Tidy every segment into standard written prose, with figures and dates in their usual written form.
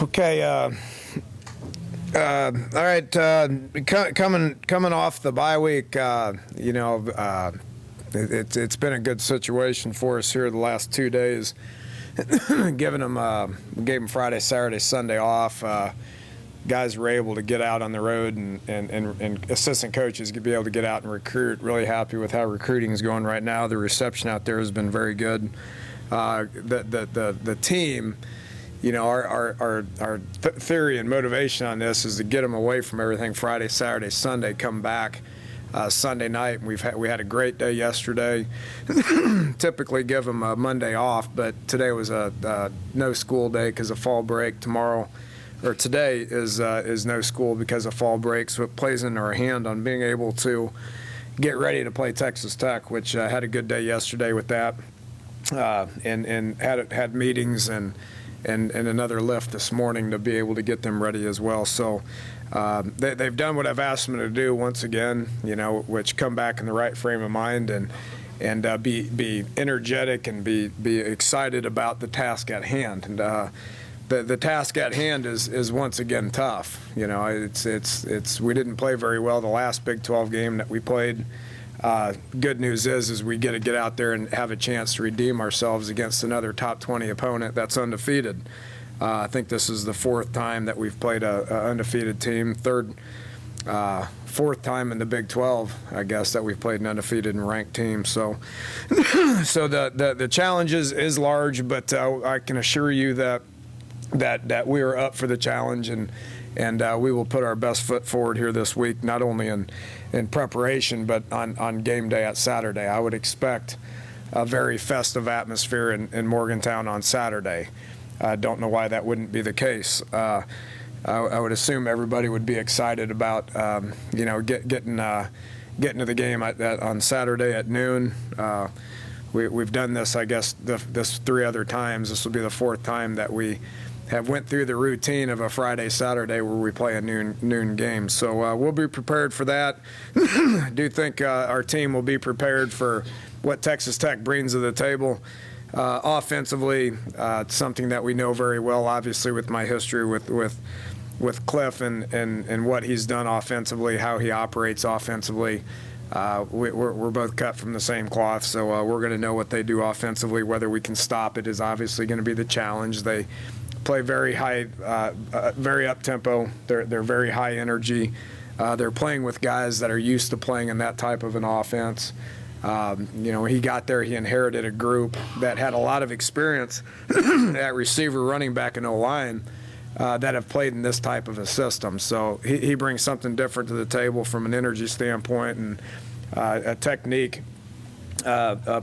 Okay. All right. Coming off the bye week, it's been a good situation for us here the last 2 days. Gave them Friday, Saturday, Sunday off. Guys were able to get out on the road, and assistant coaches could be able to get out and recruit. Really happy with how recruiting is going right now. The reception out there has been very good. The team, our theory and motivation on this is to get them away from everything Friday, Saturday, Sunday, come back Sunday night. We had a great day yesterday. Typically give them a Monday off, but today was a no school day because of fall break. Today is no school because of fall break, so it plays into our hand on being able to get ready to play Texas Tech, which had a good day yesterday with that, and had meetings and another lift this morning to be able to get them ready as well. So they've done what I've asked them to do once again, which come back in the right frame of mind and be energetic and be excited about the task at hand. And the task at hand is once again tough. We didn't play very well the last Big 12 game that we played. Good news is we get to get out there and have a chance to redeem ourselves against another top 20 opponent that's undefeated. I think this is the fourth time that we've played a undefeated team. Fourth time in the Big 12, I guess, that we've played an undefeated and ranked team. So, the challenge is large, but I can assure you that we are up for the challenge, and we will put our best foot forward here this week, not only in preparation, but on game day at Saturday. I would expect a very festive atmosphere in Morgantown on Saturday. I don't know why that wouldn't be the case. I would assume everybody would be excited about getting to the game on Saturday at noon. We've done this, I guess, this 3 other times. This will be the 4th time that we have went through the routine of a Friday, Saturday where we play a noon game. So we'll be prepared for that. I do think our team will be prepared for what Texas Tech brings to the table. Offensively, it's something that we know very well, obviously, with my history with Cliff and what he's done offensively, how he operates offensively. We're both cut from the same cloth, so we're going to know what they do offensively. Whether we can stop it is obviously going to be the challenge. They play very high, very up-tempo. They're very high energy. They're playing with guys that are used to playing in that type of an offense. When he got there, he inherited a group that had a lot of experience at receiver, running back, and O-line that have played in this type of a system. So he brings something different to the table from an energy standpoint and a technique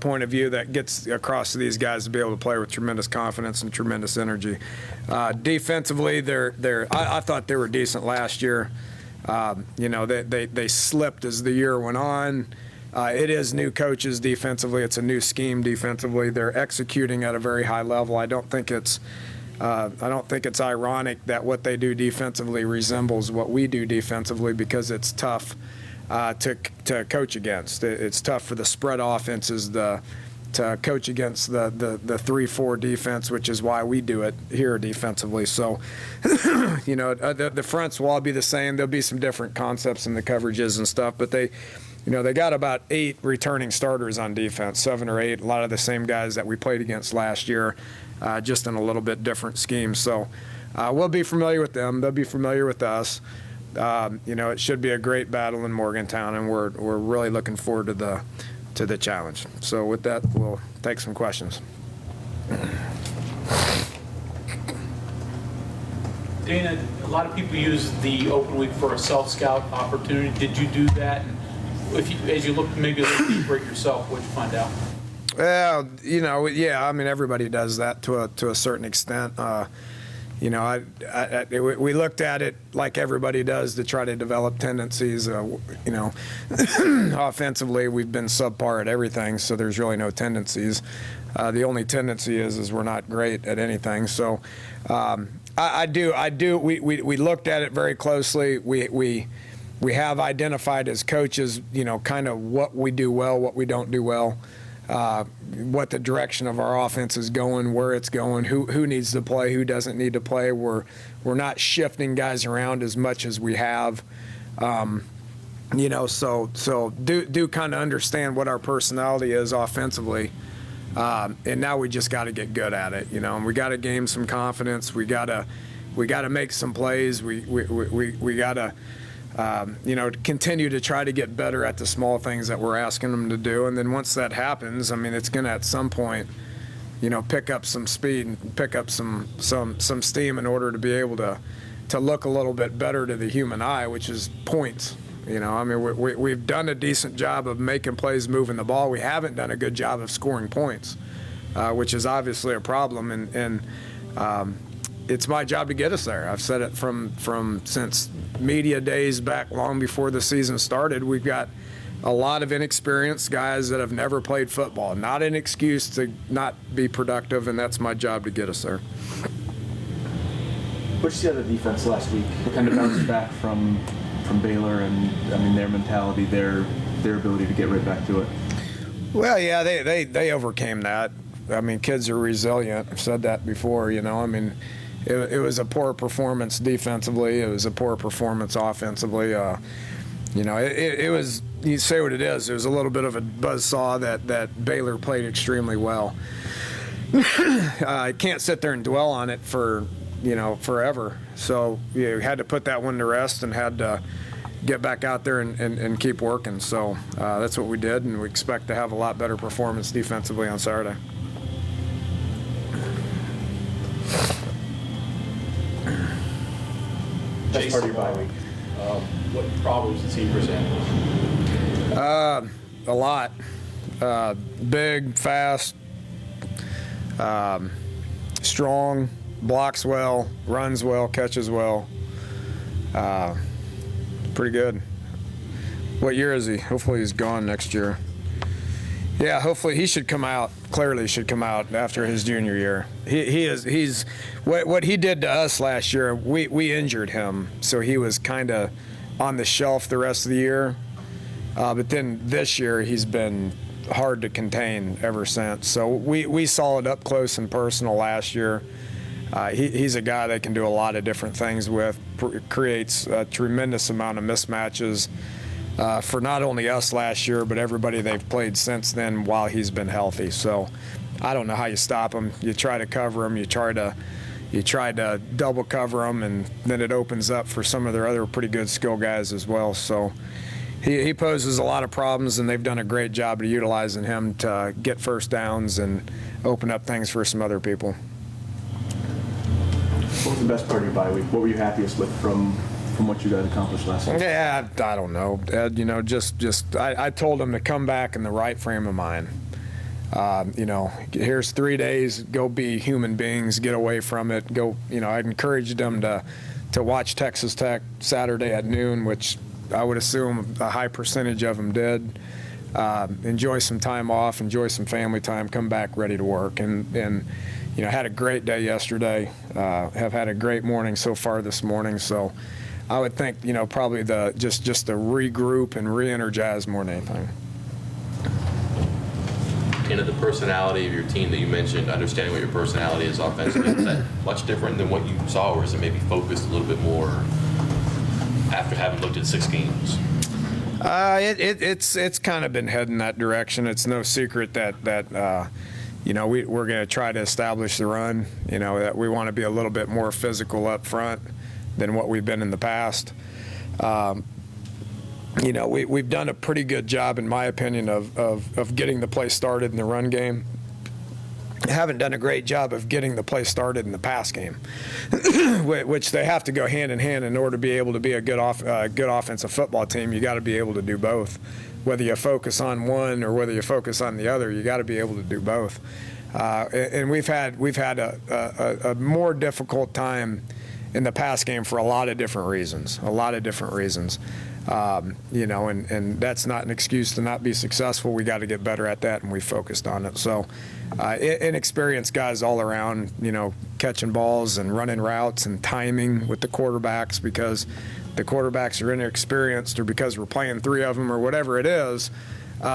point of view that gets across to these guys to be able to play with tremendous confidence and tremendous energy. Defensively, I thought they were decent last year. They slipped as the year went on. It is new coaches defensively. It's a new scheme defensively. They're executing at a very high level. I don't think it's ironic that what they do defensively resembles what we do defensively, because it's tough to coach against. It's tough for the spread offenses to coach against the 3-4 defense, which is why we do it here defensively. So, the fronts will all be the same. There'll be some different concepts in the coverages and stuff, but they got about 8 returning starters on defense, 7 or 8, a lot of the same guys that we played against last year, just in a little bit different scheme. So we'll be familiar with them. They'll be familiar with us. It should be a great battle in Morgantown, and we're really looking forward to the challenge. So with that, we'll take some questions. Dana, a lot of people use the open week for a self-scout opportunity. Did you do that? And as you look maybe a little deeper at yourself, what did you find out? Well, yeah. I mean, everybody does that to a certain extent. We looked at it like everybody does to try to develop tendencies. Offensively, we've been subpar at everything, so there's really no tendencies. The only tendency is we're not great at anything. So I do. We looked at it very closely. We have identified as coaches, kind of what we do well, what we don't do well. what the direction of our offense is going, where it's going, who needs to play, who doesn't need to play. We're not shifting guys around as much as we have. So do kind of understand what our personality is offensively, and now we just got to get good at it, and we got to gain some confidence. We got to make some plays. We got to continue to try to get better at the small things that we're asking them to do. And then once that happens, I mean, it's going to at some point, pick up some speed and pick up some steam in order to be able to look a little bit better to the human eye, which is points. I mean, we've done a decent job of making plays, moving the ball. We haven't done a good job of scoring points, which is obviously a problem. And it's my job to get us there. I've said it since media days back, long before the season started. We've got a lot of inexperienced guys that have never played football. Not an excuse to not be productive, and that's my job to get us there. What did you see out of the defense last week? What kind of bounced back from Baylor and, I mean, their mentality, their ability to get right back to it? Well, yeah, they overcame that. I mean, kids are resilient. I've said that before, I mean, it was a poor performance defensively. It was a poor performance offensively. It was, you say what it is. It was a little bit of a buzzsaw that Baylor played extremely well. I can't sit there and dwell on it for, forever. So you had to put that one to rest and had to get back out there and keep working. So that's what we did, and we expect to have a lot better performance defensively on Saturday. Best part of your bye week. What problems did team present? A lot. Big, fast, strong, blocks well, runs well, catches well. Pretty good. What year is he? Hopefully he's gone next year. Yeah, hopefully he should come out. Clearly should come out after his junior year. He's what he did to us last year. We injured him, so he was kind of on the shelf the rest of the year. But then this year he's been hard to contain ever since. So we saw it up close and personal last year. He's a guy that can do a lot of different things with, creates a tremendous amount of mismatches for not only us last year, but everybody they've played since then while he's been healthy. So I don't know how you stop him. You try to cover him. You try to double cover him, and then it opens up for some of their other pretty good skill guys as well. So he poses a lot of problems, and they've done a great job of utilizing him to get first downs and open up ththings for some other people. What was the best part of your bye week? What were you happiest with from what you guys accomplished last week? Yeah, I don't know, Ed. I told him to come back in the right frame of mind. Here's 3 days. Go be human beings. Get away from it. Go. I encouraged them to watch Texas Tech Saturday at noon, which I would assume a high percentage of them did. Enjoy some time off. Enjoy some family time. Come back ready to work. And had a great day yesterday. Have had a great morning so far this morning. So I would think, probably just to regroup and re-energize more than anything. The personality of your team that you mentioned, understanding what your personality is offensively, is that much different than what you saw, or is it maybe focused a little bit more after having looked at 6 games? It's kind of been heading that direction. It's no secret that we're going to try to establish the run. That we want to be a little bit more physical up front than what we've been in the past. We've done a pretty good job, in my opinion, of getting the play started in the run game. Haven't done a great job of getting the play started in the pass game, which they have to go hand in hand in order to be able to be a good offensive football team. You got to be able to do both. Whether you focus on one or whether you focus on the other, you got to be able to do both. And we've had a more difficult time in the pass game for a lot of different reasons. And that's not an excuse to not be successful. We got to get better at that, and we focused on it. So inexperienced guys all around, catching balls and running routes and timing with the quarterbacks, because the quarterbacks are inexperienced, or because we're playing 3 of them or whatever it is.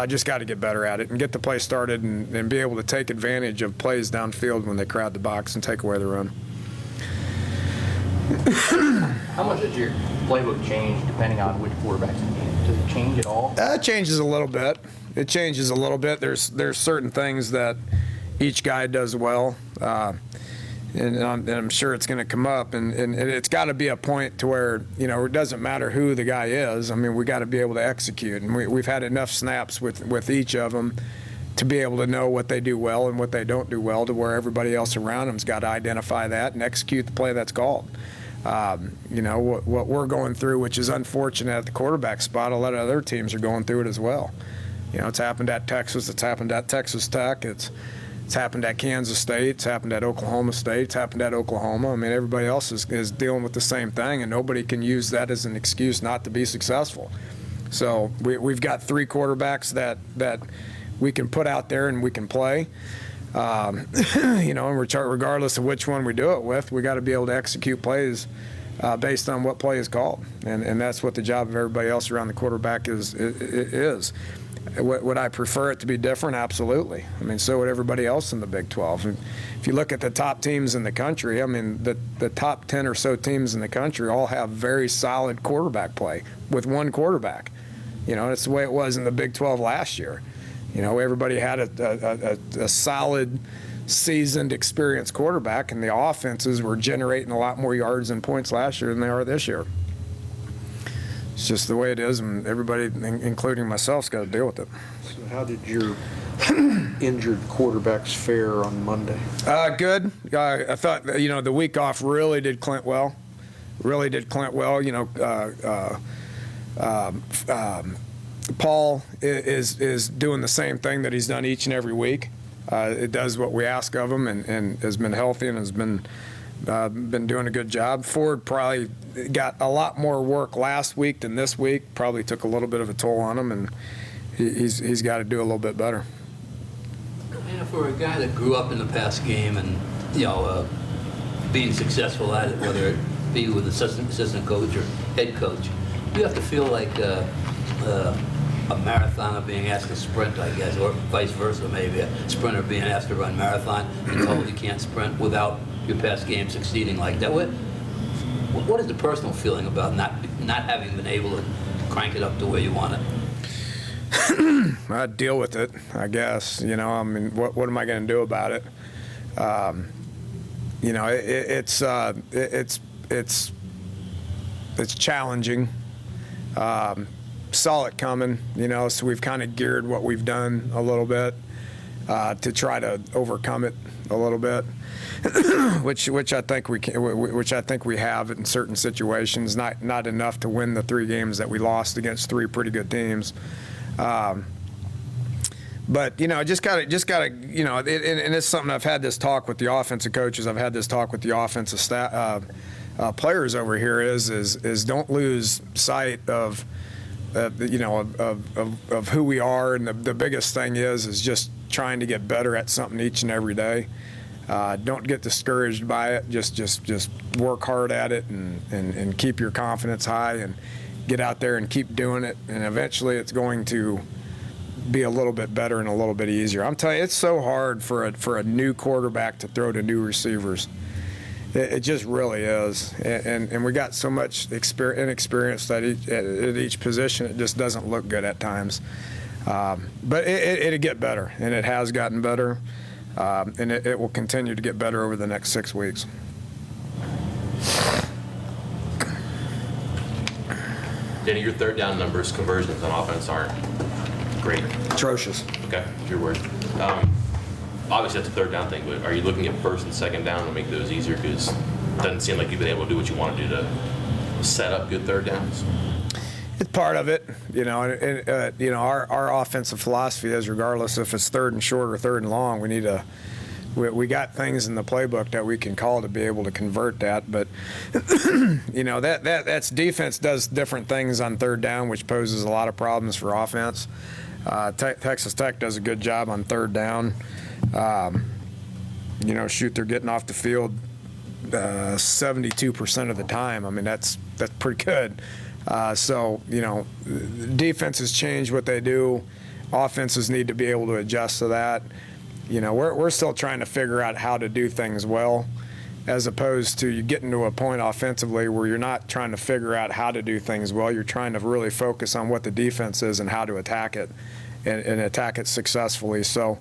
Just got to get better at it and get the play started and be able to take advantage of plays downfield when they crowd the box and take away the run. How much does your playbook change depending on which quarterback's in the game? Does it change at all? It changes a little bit. It changes a little bit. There's certain things that each guy does well, and I'm sure it's going to come up. And it's got to be a point to where, you know, it doesn't matter who the guy is. I mean, we got to be able to execute, and we've had enough snaps with each of them to be able to know what they do well and what they don't do well, to where everybody else around them's got to identify that and execute the play that's called. You know, what we're going through, which is unfortunate at the quarterback spot, a lot of other teams are going through it as well. You know, it's happened at Texas, it's happened at Texas Tech, it's happened at Kansas State, it's happened at Oklahoma State, it's happened at Oklahoma. I mean, everybody else is dealing with the same thing, and nobody can use that as an excuse not to be successful. So we've got 3 quarterbacks that we can put out there and we can play. You know, and regardless of which one we do it with, we got to be able to execute plays based on what play is called, and that's what the job of everybody else around the quarterback is. Would I prefer it to be different? Absolutely. I mean, so would everybody else in the Big 12. And if you look at the top teams in the country, I mean, the top 10 or so teams in the country all have very solid quarterback play with one quarterback. You know, it's the way it was in the Big 12 last year. You know, everybody had a solid, seasoned, experienced quarterback, and the offenses were generating a lot more yards and points last year than they are this year. It's just the way it is, and everybody, including myself, has got to deal with it. So how did your injured quarterbacks fare on Monday? Good. I thought, you know, the week off really did Clint well. You know, Paul is doing the same thing that he's done each and every week. It does what we ask of him, and has been healthy and has been doing a good job. Ford probably got a lot more work last week than this week. Probably took a little bit of a toll on him, and he's got to do a little bit better. And for a guy that grew up in the pass game and, you know, being successful at it, whether it be with assistant coach or head coach, you have to feel like a marathoner being asked to sprint, I guess, or vice versa, maybe a sprinter being asked to run marathon and told you can't sprint without your past game succeeding like that. What is the personal feeling about not having been able to crank it up to where you want it? I deal with it, I guess. You know, I mean, what am I going to do about it? You know, it's challenging. Saw it coming, you know, so we've kind of geared what we've done a little bit to try to overcome it a little bit, which I think we can, which I think we have in certain situations. Not enough to win the 3 games that we lost against 3 pretty good teams. But you know, just gotta, you know, and it's something I've had this talk with the offensive coaches. I've had this talk with the offensive staff, players over here. Is don't lose sight of. You know, of who we are, and the biggest thing is just trying to get better at something each and every day. Don't get discouraged by it. Just work hard at it and keep your confidence high and get out there and keep doing it. And eventually, it's going to be a little bit better and a little bit easier. I'm telling you, it's so hard for a new quarterback to throw to new receivers. It just really is, and we got so much inexperience at each position. It just doesn't look good at times, but it'll get better, and it has gotten better, and it will continue to get better over the next 6 weeks. Danny, your third down numbers, conversions on offense aren't great. Atrocious. Okay, your word. Obviously, that's a third down thing, but are you looking at first and second down to make those easier? Because it doesn't seem like you've been able to do what you want to do to set up good third downs. It's part of it, you know. And you know, our offensive philosophy is, regardless if it's third and short or third and long, we got things in the playbook that we can call to be able to convert that. But you know, that's defense does different things on third down, which poses a lot of problems for offense. Texas Tech does a good job on third down. You know, they're getting off the field 72% of the time. I mean, that's pretty good. So, you know, defenses change what they do. offenses need to be able to adjust to that. You know, we're still trying to figure out how to do things well, as opposed to you getting to a point offensively where you're not trying to figure out how to do things well. You're trying to really focus on what the defense is and how to attack it, and attack it successfully. So,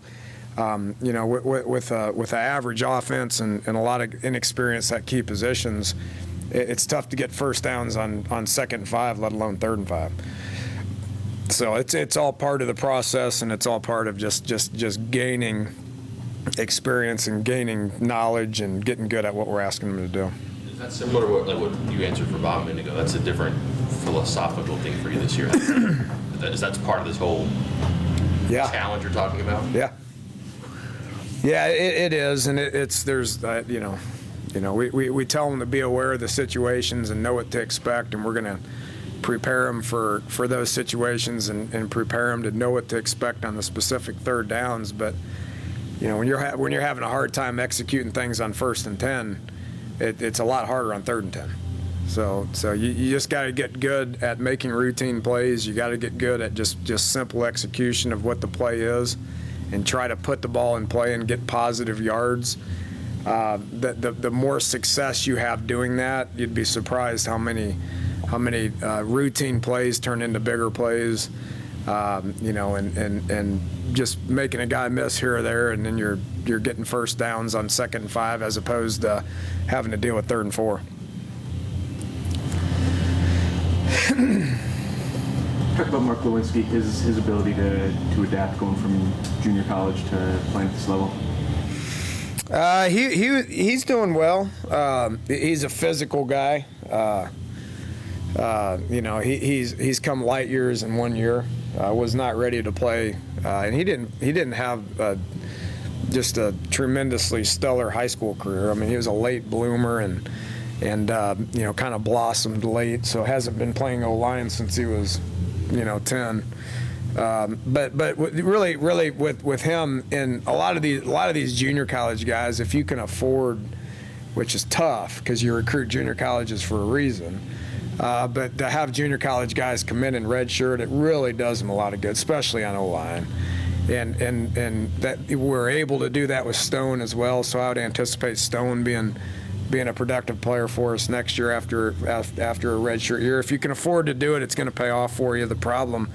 you know, with an average offense and a lot of inexperience at key positions, it's tough to get first downs on 2nd and 5, let alone 3rd and 5. So it's all part of the process, and it's all part of just gaining experience and gaining knowledge and getting good at what we're asking them to do. Is that similar to what you answered for Bob a minute ago? That's a different philosophical thing for you this year. That's part of this whole challenge you're talking about? Yeah. Yeah, it is, and there's you know, we tell them to be aware of the situations and know what to expect, and we're going to prepare them for those situations and prepare them to know what to expect on the specific 3rd downs. But you know, when you're having a hard time executing things on 1st and 10, it's a lot harder on 3rd and 10. So you just got to get good at making routine plays. You got to get good at just simple execution of what the play is, and try to put the ball in play and get positive yards. The more success you have doing that, you'd be surprised how many routine plays turn into bigger plays. You know, and just making a guy miss here or there, and then you're getting first downs on 2nd and 5 as opposed to having to deal with 3rd and 4. Talk about Mark Lewinsky, his ability to adapt going from junior college to playing at this level. He's doing well. He's a physical guy. You know, he's come light years in 1 year. Was not ready to play, and he didn't have just a tremendously stellar high school career. I mean, he was a late bloomer and you know, kind of blossomed late. So hasn't been playing O-line since he was, you know, 10. But really with him and a lot of these junior college guys, if you can afford, which is tough because you recruit junior colleges for a reason. But to have junior college guys come in and redshirt, it really does them a lot of good, especially on O-line. And that we're able to do that with Stone as well. So I would anticipate Stone being a productive player for us next year after a redshirt year. If you can afford to do it, it's going to pay off for you. The problem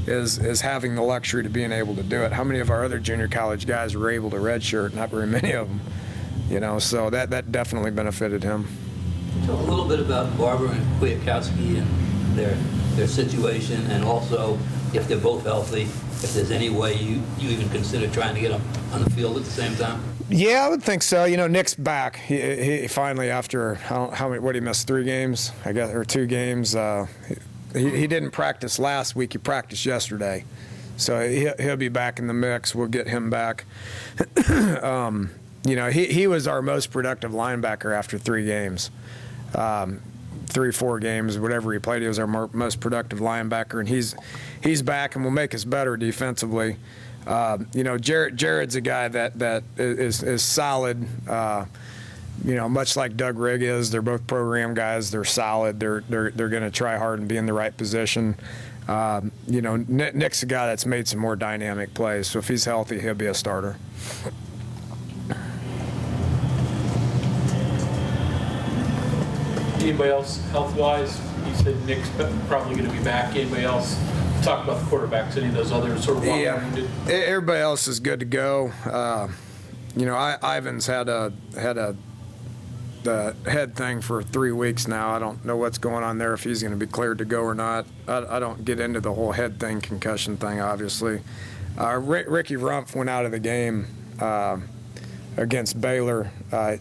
is having the luxury to being able to do it. How many of our other junior college guys were able to redshirt? Not very many of them. You know, so that definitely benefited him. Talk a little bit about Barber and Kwiatkowski and their situation, and also if they're both healthy, if there's any way you even consider trying to get them on the field at the same time. Yeah, I would think so. You know, Nick's back. He finally, after what he missed 3 games, I guess, or 2 games. He didn't practice last week. He practiced yesterday, so he'll be back in the mix. We'll get him back. You know, he was our most productive linebacker after 3 games. 3-4 games, whatever he played, he was our most productive linebacker, and he's back and will make us better defensively. You know, Jared's a guy that is solid. You know, much like Doug Rigg is. They're both program guys. They're solid. They're going to try hard and be in the right position. You know, Nick's a guy that's made some more dynamic plays. So if he's healthy, he'll be a starter. Anybody else health-wise? You said Nick's probably going to be back. Anybody else? Talk about the quarterbacks. Any of those others sort of wounded? Everybody else is good to go. You know, Ivan's had the head thing for 3 weeks now. I don't know what's going on there, if he's going to be cleared to go or not. I don't get into the whole head thing, concussion thing, obviously. Ricky Rumpf went out of the game against Baylor.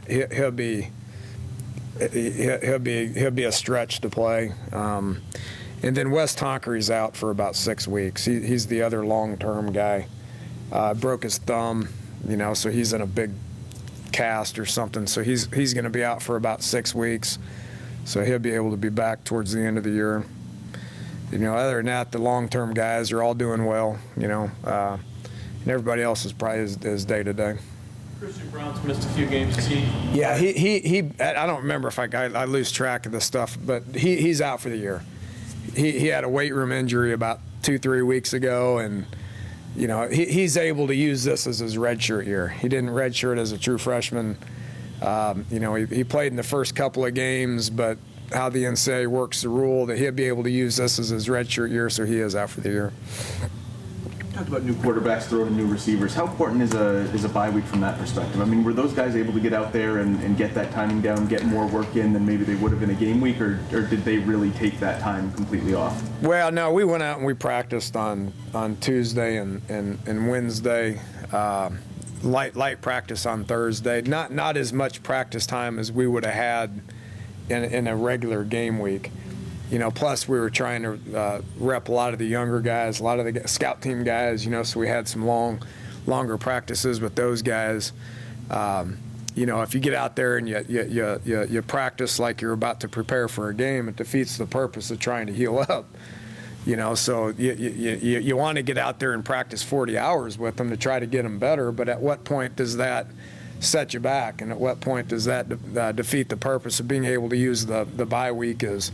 He'll be a stretch to play. And then Wes Tonkery's out for about 6 weeks. He's the other long-term guy. Broke his thumb, you know, so he's in a big cast or something. So he's going to be out for about 6 weeks. So he'll be able to be back towards the end of the year. You know, other than that, the long-term guys are all doing well, you know. And everybody else is probably is day-to-day. Christian Brown's missed a few games. Is he? Yeah, he I don't remember if I lose track of this stuff, but he's out for the year. He had a weight room injury about 2-3 weeks ago, and he's able to use this as his redshirt year. He didn't redshirt as a true freshman. He played in the first couple of games, but how the NCAA works the rule that he'll be able to use this as his redshirt year, so he is out for the year. You talked about new quarterbacks throwing to new receivers. How important is a bye week from that perspective? I mean, were those guys able to get out there and get that timing down, get more work in than maybe they would have in a game week, or did they really take that time completely off? Well, no, we went out and we practiced on Tuesday and Wednesday. Light practice on Thursday. Not as much practice time as we would have had in a regular game week. Plus we were trying to rep a lot of the younger guys, a lot of the scout team guys, so we had some longer practices with those guys. If you get out there and you practice like you're about to prepare for a game, it defeats the purpose of trying to heal up. So you want to get out there and practice 40 hours with them to try to get them better, but at what point does that set you back, and at what point does that defeat the purpose of being able to use the bye week as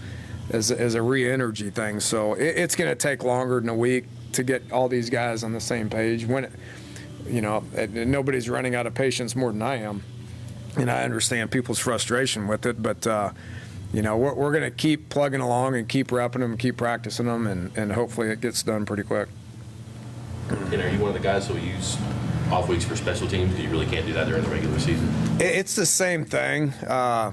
a re-energy thing? So it's going to take longer than a week to get all these guys on the same page. Nobody's running out of patience more than I am, and I understand people's frustration with it, but we're going to keep plugging along and keep repping them, keep practicing them, and hopefully it gets done pretty quick. And are you one of the guys who will use off weeks for special teams? Because you really can't do that during the regular season. It's the same thing. How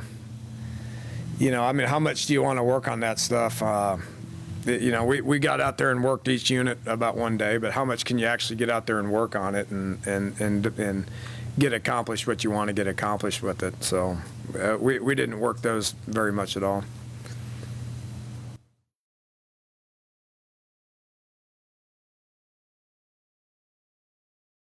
much do you want to work on that stuff? We got out there and worked each unit about one day, but how much can you actually get out there and work on it and get accomplished what you want to get accomplished with it? So we didn't work those very much at all.